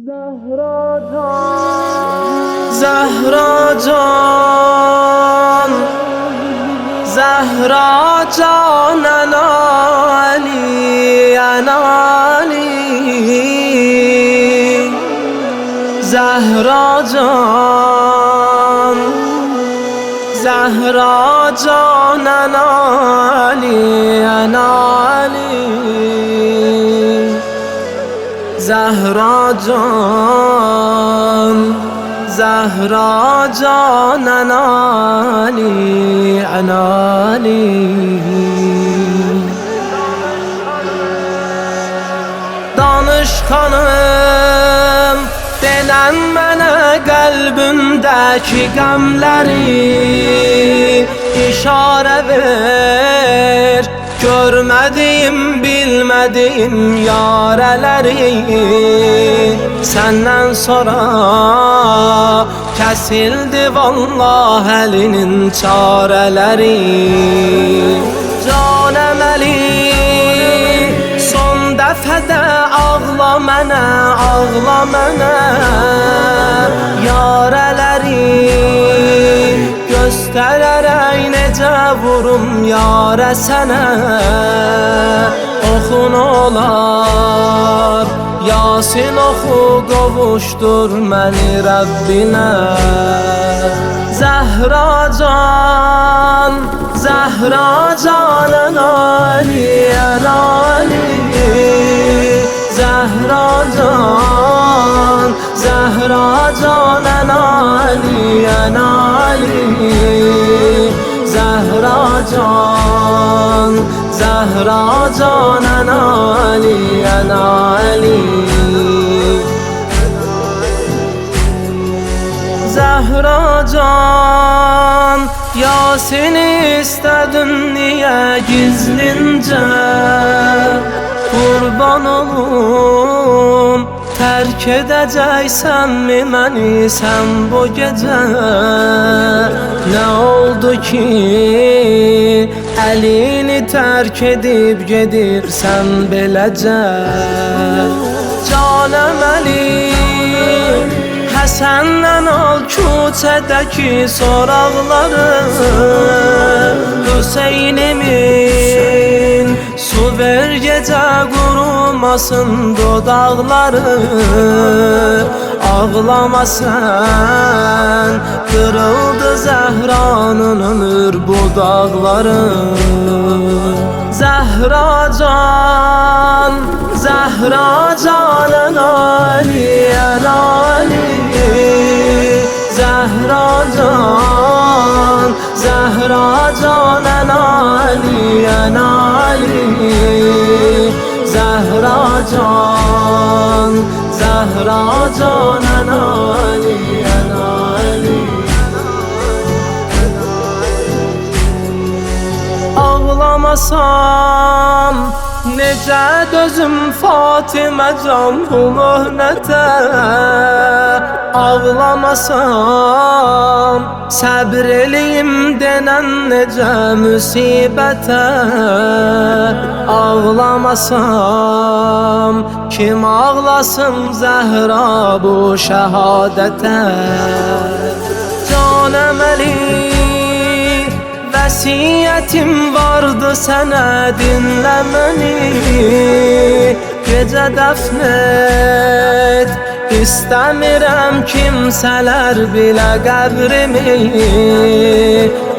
Zahra can, Zahra can, Zahra can Ali, Ali. Zahra can, Zahra can Ali, Ali. Zahra can, Zahra can Ali, Ali. Danışkanım denen mənə qəlbimdəki qəmləri işarə ver. Görmediğim, bilmediğim yareleri senden sonra kesildi vallahi elinin çareleri. Canım Ali, son dəfədə ağla mənə, ağla mənə yareleri göstererek necə vurum yare sənə. Oxun olar Yasin oxu, qovuşdur məni Rəbbinə. Zahra can, Zahra canın Ali, Ali. Zahra can, Zahra canın Ali, Ali. Zahra can, Zahra canın Ali, Ali. Zahra can, Yasin'i istedin niye gizlince? Kurban olum, terk edeceksen mi beni sen bu gece? Ne oldu ki elini terk edip gedirsen belece? Canım Ali, Həsəndən al küçədəki soraqları. Hüseynimin su ver gecə qurumasın dodaqları. Ağlama sen, kırıldı Zəhranın ömür budaqları. Zahra can, Zahra canın Ali, Ali. Zahra can, Zahra canın Ali, Ali. Zahra can, Zahra canın Ali, Ali. Ağlamasam necə dözüm Fatimə can bu möhnətə? Ağlamasam səbr eləyim denən necə müsibətə? Ağlamasam kim ağlasın Zəhra bu şəhadətə? Canım Ali, vəsiyyətim vardı sənə, dinlə məni. Gecə dəfn et, istəmirəm kimsələr bilə qəbrimi.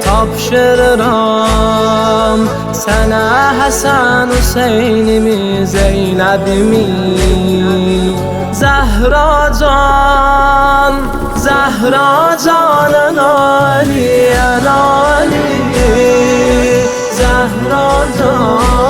Tapşırıram sənə Həsən Hüseynimi, Zeynəbimi. Zahra can, Zahra canın Ali, Ali. Zahra can,